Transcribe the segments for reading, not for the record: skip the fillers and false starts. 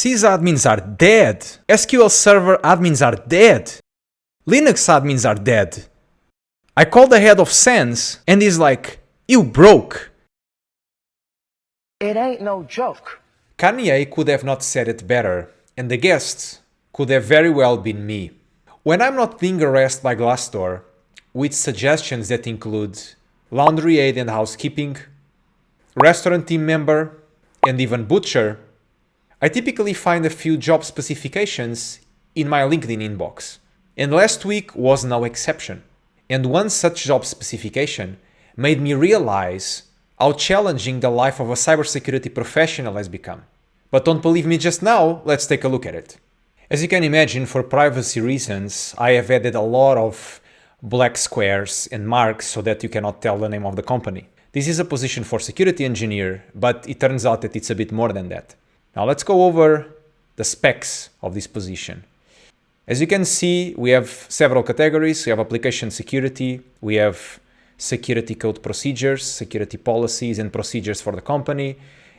sysadmins are dead. SQL Server admins are dead. Linux admins are dead. I called the head of Sense and he's like, you broke. It ain't no joke. Kanye could have not said it better, and the guest could have very well been me. When I'm not being harassed by Glassdoor with suggestions that include laundry aid and housekeeping, restaurant team member, and even butcher, I typically find a few job specifications in my LinkedIn inbox. And last week was no exception. And one such job specification made me realize how challenging the life of a cybersecurity professional has become. But don't believe me just now, let's take a look at it. As you can imagine, for privacy reasons, I have added a lot of black squares and marks so that you cannot tell the name of the company. This is a position for security engineer, but it turns out that it's a bit more than that. Now let's go over the specs of this position. As you can see, we have several categories. We have application security, we have security code procedures, security policies and procedures for the company,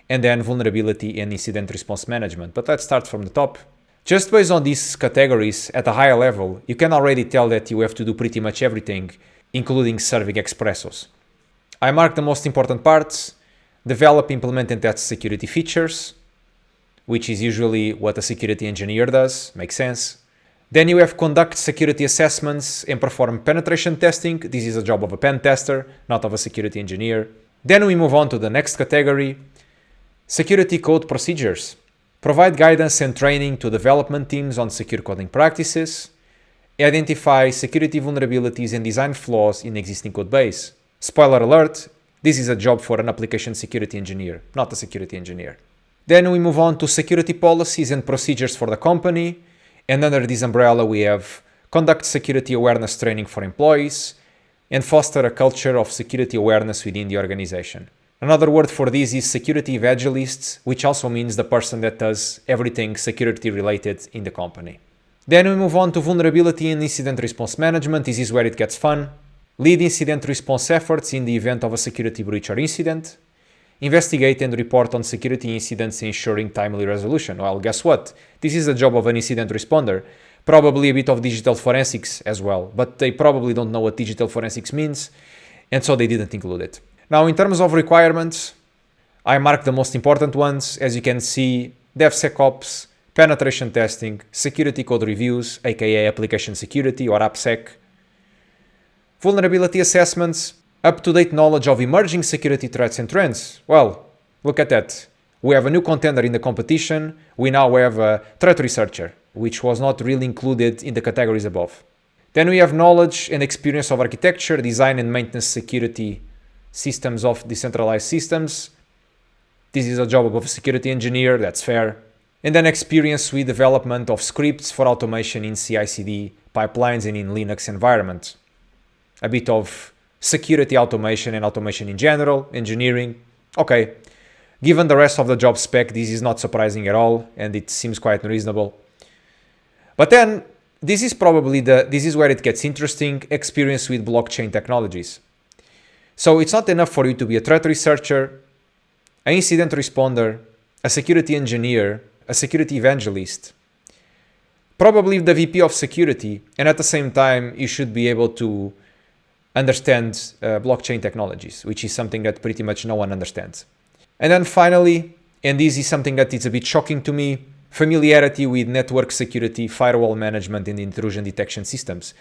and then vulnerability and incident response management. But let's start from the top. Just based on these categories at a higher level, you can already tell that you have to do pretty much everything, including serving expressos. I marked the most important parts: develop, implement, and test security features, which is usually what a security engineer does, makes sense. Then you have conduct security assessments and perform penetration testing. This is a job of a pen tester, not of a security engineer. Then we move on to the next category, security code procedures. Provide guidance and training to development teams on secure coding practices. Identify security vulnerabilities and design flaws in existing code base. Spoiler alert, this is a job for an application security engineer, not a security engineer. Then we move on to security policies and procedures for the company. And under this umbrella, we have conduct security awareness training for employees and foster a culture of security awareness within the organization. Another word for this is security evangelists, which also means the person that does everything security related in the company. Then we move on to vulnerability and incident response management. This is where it gets fun. Lead incident response efforts in the event of a security breach or incident. Investigate and report on security incidents, ensuring timely resolution. Well, guess what? This is the job of an incident responder. Probably a bit of digital forensics as well, but they probably don't know what digital forensics means, and so they didn't include it. Now, in terms of requirements, I marked the most important ones. As you can see, DevSecOps, penetration testing, security code reviews, aka application security or AppSec, vulnerability assessments, up-to-date knowledge of emerging security threats and trends. Well, look at that. We have a new contender in the competition. We now have a threat researcher, which was not really included in the categories above. Then we have knowledge and experience of architecture, design and maintenance security systems of decentralized systems. This is a job of a security engineer, that's fair. And then experience with development of scripts for automation in CI/CD pipelines and in Linux environment. A bit of security automation and automation in general, engineering. Okay, given the rest of the job spec, this is not surprising at all, and it seems quite reasonable. But then, this is where it gets interesting, experience with blockchain technologies. So it's not enough for you to be a threat researcher, an incident responder, a security engineer, a security evangelist, probably the VP of security, and at the same time, you should be able to understand blockchain technologies, which is something that pretty much no one understands. And then finally, and this is something that is a bit shocking to me, familiarity with network security, firewall management, and intrusion detection systems.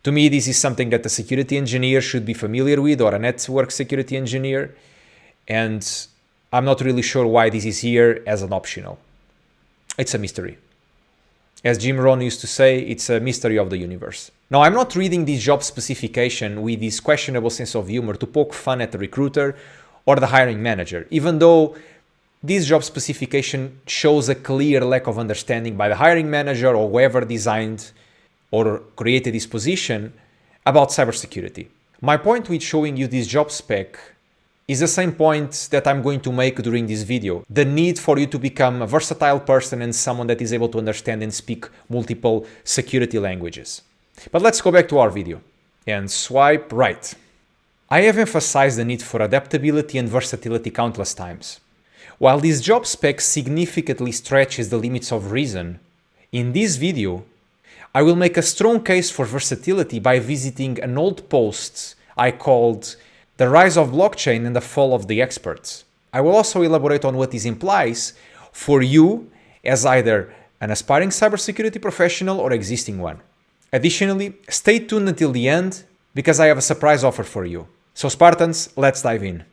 To me, this is something that a security engineer should be familiar with, or a network security engineer, and I'm not really sure why this is here as an optional. It's a mystery. As Jim Rohn used to say, it's a mystery of the universe. Now, I'm not reading this job specification with this questionable sense of humor to poke fun at the recruiter or the hiring manager, even though this job specification shows a clear lack of understanding by the hiring manager or whoever designed or created this position about cybersecurity. My point with showing you this job spec is the same point that I'm going to make during this video. The need for you to become a versatile person and someone that is able to understand and speak multiple security languages. But let's go back to our video and swipe right. I have emphasized the need for adaptability and versatility countless times. While this job spec significantly stretches the limits of reason, in this video, I will make a strong case for versatility by visiting an old post I called The Rise of Blockchain and the Fall of the Experts. I will also elaborate on what this implies for you as either an aspiring cybersecurity professional or existing one. Additionally, stay tuned until the end because I have a surprise offer for you. So Spartans, let's dive in.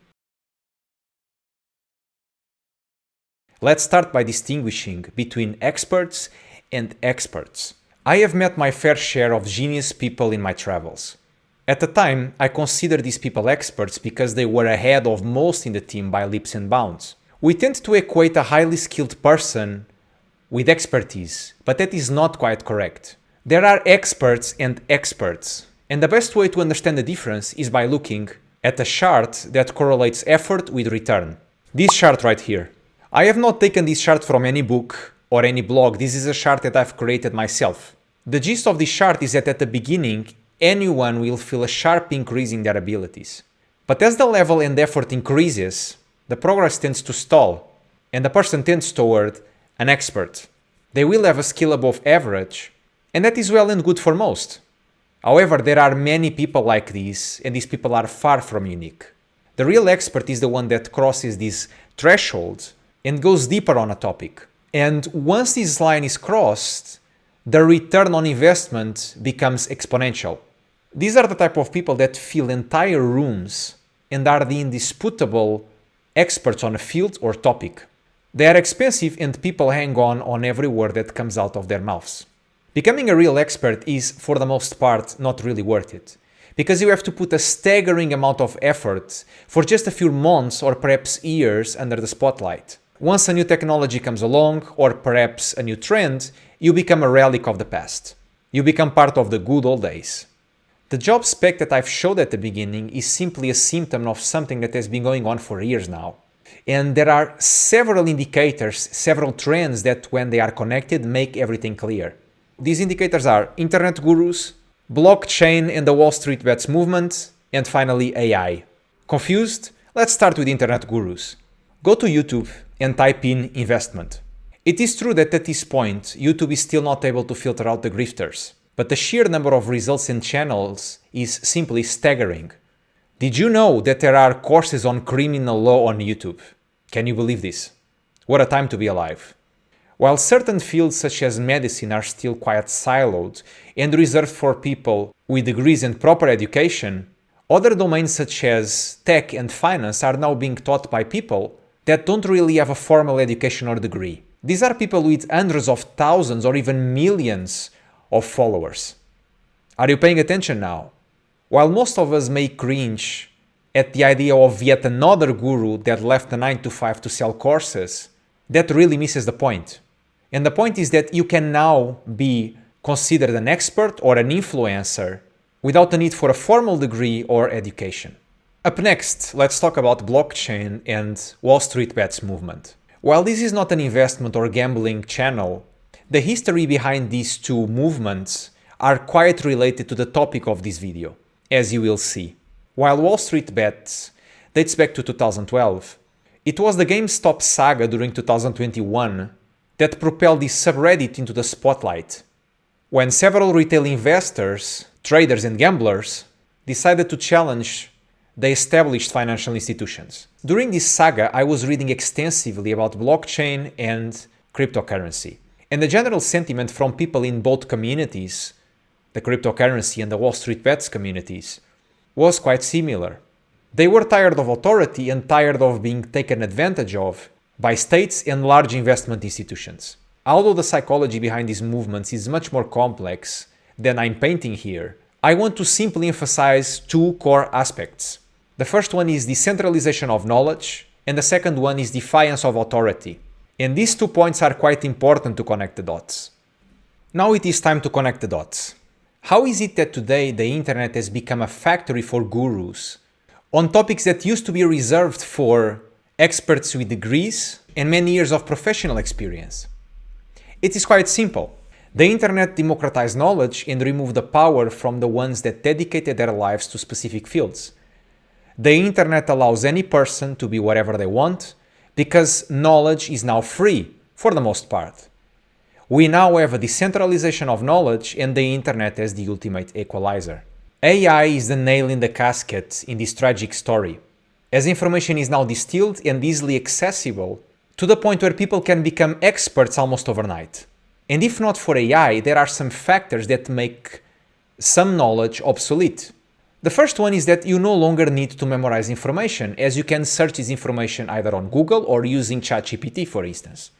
Let's start by distinguishing between experts and experts. I have met my fair share of genius people in my travels. At the time, I considered these people experts because they were ahead of most in the team by leaps and bounds. We tend to equate a highly skilled person with expertise, but that is not quite correct. There are experts and experts, and the best way to understand the difference is by looking at a chart that correlates effort with return. This chart right here. I have not taken this chart from any book or any blog. This is a chart that I've created myself. The gist of this chart is that at the beginning, anyone will feel a sharp increase in their abilities. But as the level and effort increases, the progress tends to stall, and the person tends toward an expert. They will have a skill above average, and that is well and good for most. However, there are many people like these, and these people are far from unique. The real expert is the one that crosses this threshold and goes deeper on a topic. And once this line is crossed, the return on investment becomes exponential. These are the type of people that fill entire rooms and are the indisputable experts on a field or topic. They are expensive and people hang on every word that comes out of their mouths. Becoming a real expert is, for the most part, not really worth it, because you have to put a staggering amount of effort for just a few months or perhaps years under the spotlight. Once a new technology comes along, or perhaps a new trend, you become a relic of the past. You become part of the good old days. The job spec that I've showed at the beginning is simply a symptom of something that has been going on for years now. And there are several indicators, several trends that when they are connected make everything clear. These indicators are internet gurus, blockchain and the Wall Street bets movement, and finally AI. Confused? Let's start with internet gurus. Go to YouTube and type in investment. It is true that at this point, YouTube is still not able to filter out the grifters, but the sheer number of results and channels is simply staggering. Did you know that there are courses on criminal law on YouTube? Can you believe this? What a time to be alive. While certain fields such as medicine are still quite siloed and reserved for people with degrees and proper education, other domains such as tech and finance are now being taught by people that don't really have a formal education or degree. These are people with hundreds of thousands or even millions of followers. Are you paying attention now? While most of us may cringe at the idea of yet another guru that left the 9 to 5 to sell courses, that really misses the point. And the point is that you can now be considered an expert or an influencer without the need for a formal degree or education. Up next, let's talk about blockchain and Wall Street bets movement. While this is not an investment or gambling channel, the history behind these two movements are quite related to the topic of this video, as you will see. While Wall Street bets dates back to 2012, it was the GameStop saga during 2021 that propelled this subreddit into the spotlight, when several retail investors, traders and gamblers decided to challenge the established financial institutions. During this saga, I was reading extensively about blockchain and cryptocurrency. And the general sentiment from people in both communities, the cryptocurrency and the Wall Street bets communities, was quite similar. They were tired of authority and tired of being taken advantage of by states and large investment institutions. Although the psychology behind these movements is much more complex than I'm painting here, I want to simply emphasize two core aspects. The first one is decentralization of knowledge, and the second one is defiance of authority. And these 2 points are quite important to connect the dots. Now it is time to connect the dots. How is it that today the internet has become a factory for gurus on topics that used to be reserved for experts with degrees and many years of professional experience? It is quite simple. The internet democratized knowledge and removed the power from the ones that dedicated their lives to specific fields. The internet allows any person to be whatever they want, because knowledge is now free for the most part. We now have a decentralization of knowledge and the internet as the ultimate equalizer. AI is the nail in the casket in this tragic story, as information is now distilled and easily accessible to the point where people can become experts almost overnight. And if not for AI, there are some factors that make some knowledge obsolete. The first one is that you no longer need to memorize information, as you can search this information either on Google or using ChatGPT, for instance.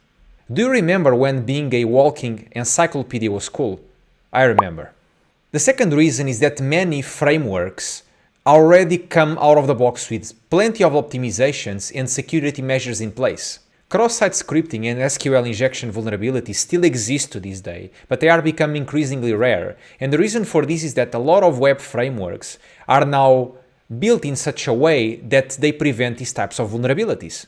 Do you remember when being a walking encyclopedia was cool? I remember. The second reason is that many frameworks already come out of the box with plenty of optimizations and security measures in place. Cross-site scripting and SQL injection vulnerabilities still exist to this day, but they are becoming increasingly rare. And the reason for this is that a lot of web frameworks are now built in such a way that they prevent these types of vulnerabilities,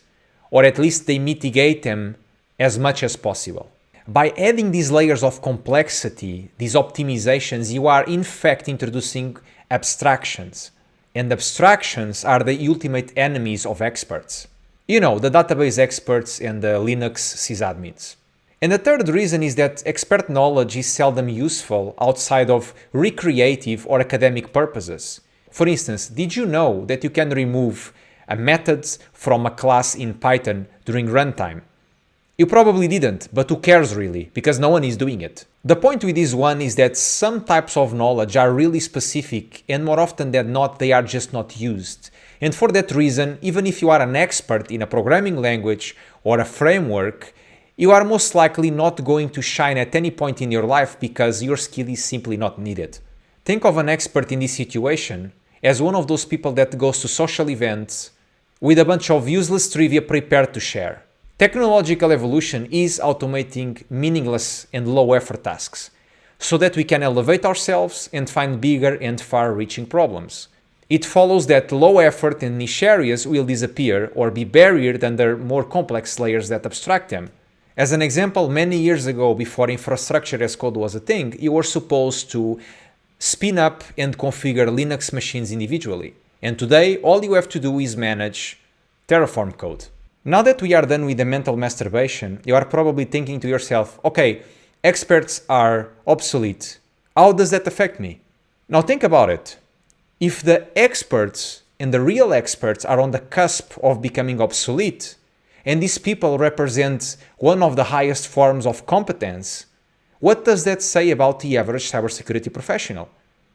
or at least they mitigate them as much as possible. By adding these layers of complexity, these optimizations, you are in fact introducing abstractions. And abstractions are the ultimate enemies of experts. You know, the database experts and the Linux sysadmins. And the third reason is that expert knowledge is seldom useful outside of recreative or academic purposes. For instance, did you know that you can remove a method from a class in Python during runtime? You probably didn't, but who cares really, because no one is doing it. The point with this one is that some types of knowledge are really specific, and more often than not, they are just not used. And for that reason, even if you are an expert in a programming language or a framework, you are most likely not going to shine at any point in your life because your skill is simply not needed. Think of an expert in this situation as one of those people that goes to social events with a bunch of useless trivia prepared to share. Technological evolution is automating meaningless and low-effort tasks so that we can elevate ourselves and find bigger and far-reaching problems. It follows that low-effort and niche areas will disappear or be buried under more complex layers that abstract them. As an example, many years ago, before infrastructure as code was a thing, you were supposed to spin up and configure Linux machines individually. And today, all you have to do is manage Terraform code. Now that we are done with the mental masturbation, you are probably thinking to yourself, okay, experts are obsolete. How does that affect me? Now think about it. If the experts and the real experts are on the cusp of becoming obsolete, and these people represent one of the highest forms of competence, what does that say about the average cybersecurity professional?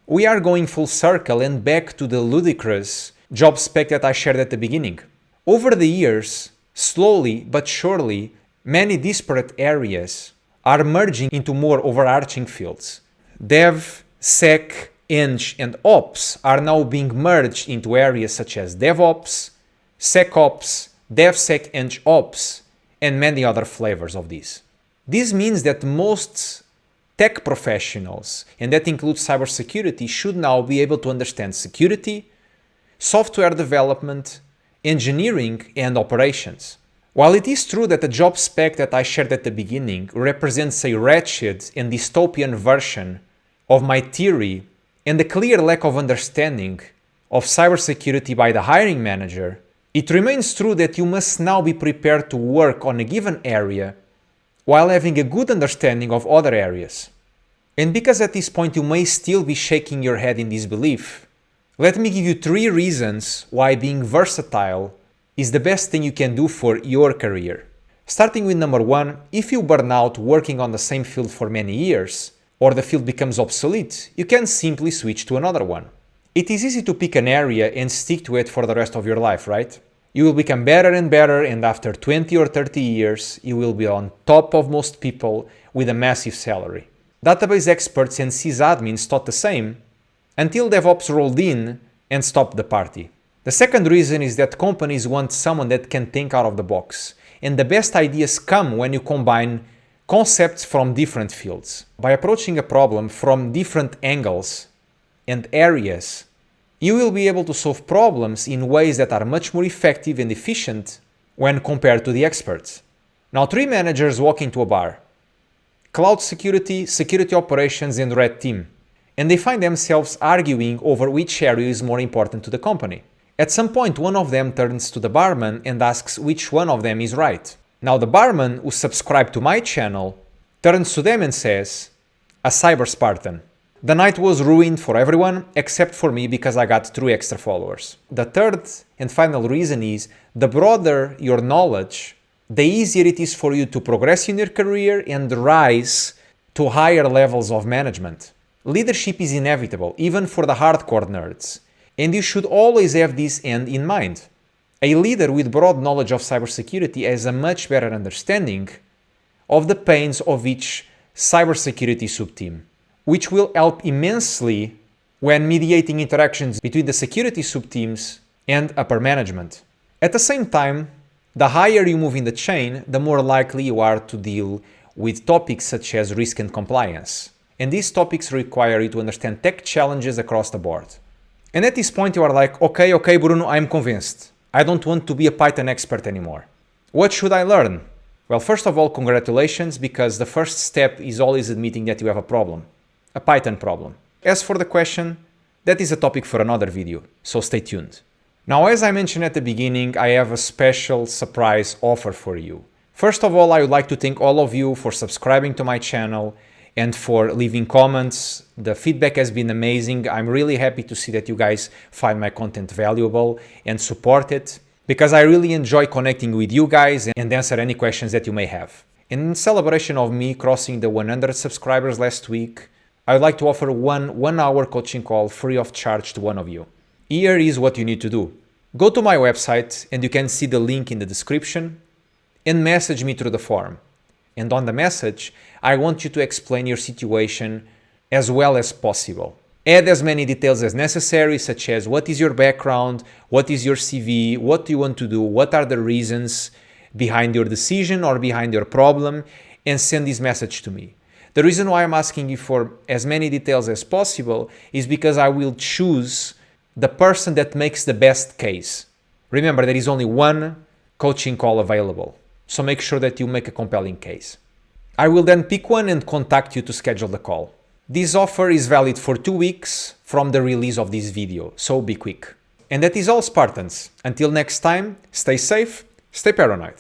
We are going full circle and back to the ludicrous job spec that I shared at the beginning. Over the years, slowly but surely, many disparate areas are merging into more overarching fields. Dev, Sec, Eng, and Ops are now being merged into areas such as DevOps, SecOps, DevSec, Eng Ops, and many other flavors of these. This means that most tech professionals, and that includes cybersecurity, should now be able to understand security, software development, engineering, and operations. While it is true that the job spec that I shared at the beginning represents a wretched and dystopian version of my theory and the clear lack of understanding of cybersecurity by the hiring manager, it remains true that you must now be prepared to work on a given area while having a good understanding of other areas. And because at this point you may still be shaking your head in disbelief, let me give you 3 reasons why being versatile is the best thing you can do for your career. Starting with number 1, if you burn out working on the same field for many years, or the field becomes obsolete, you can simply switch to another one. It is easy to pick an area and stick to it for the rest of your life, right? You will become better and better, and after 20 or 30 years, you will be on top of most people with a massive salary. Database experts and sysadmins thought the same, until DevOps rolled in and stopped the party. The second reason is that companies want someone that can think out of the box, and the best ideas come when you combine concepts from different fields. By approaching a problem from different angles and areas, you will be able to solve problems in ways that are much more effective and efficient when compared to the experts. Now, 3 managers walk into a bar: cloud security, security operations, and red team. And they find themselves arguing over which area is more important to the company. At some point, one of them turns to the barman and asks which one of them is right. Now the barman, who subscribed to my channel, turns to them and says, "A cyber Spartan. The night was ruined for everyone except for me because I got 3 extra followers." The third and final reason is, the broader your knowledge, the easier it is for you to progress in your career and rise to higher levels of management. Leadership is inevitable, even for the hardcore nerds, and you should always have this end in mind. A leader with broad knowledge of cybersecurity has a much better understanding of the pains of each cybersecurity subteam, which will help immensely when mediating interactions between the security subteams and upper management. At the same time, the higher you move in the chain, the more likely you are to deal with topics such as risk and compliance. And these topics require you to understand tech challenges across the board. And at this point you are like, okay, Bruno, I'm convinced. I don't want to be a Python expert anymore. What should I learn? Well, first of all, congratulations, because the first step is always admitting that you have a problem, a Python problem. As for the question, that is a topic for another video, so stay tuned. Now, as I mentioned at the beginning, I have a special surprise offer for you. First of all, I would like to thank all of you for subscribing to my channel and for leaving comments. The feedback has been amazing. I'm really happy to see that you guys find my content valuable and support it, because I really enjoy connecting with you guys and answer any questions that you may have. In celebration of me crossing the 100 subscribers last week, I would like to offer one-hour coaching call free of charge to one of you. Here is what you need to do. Go to my website, and you can see the link in the description, and message me through the form. And on the message, I want you to explain your situation as well as possible. Add as many details as necessary, such as what is your background, what is your CV, what do you want to do, what are the reasons behind your decision or behind your problem, and send this message to me. The reason why I'm asking you for as many details as possible is because I will choose the person that makes the best case. Remember, there is only one coaching call available, so make sure that you make a compelling case. I will then pick one and contact you to schedule the call. This offer is valid for 2 weeks from the release of this video, so be quick. And that is all, Spartans. Until next time, stay safe, stay paranoid.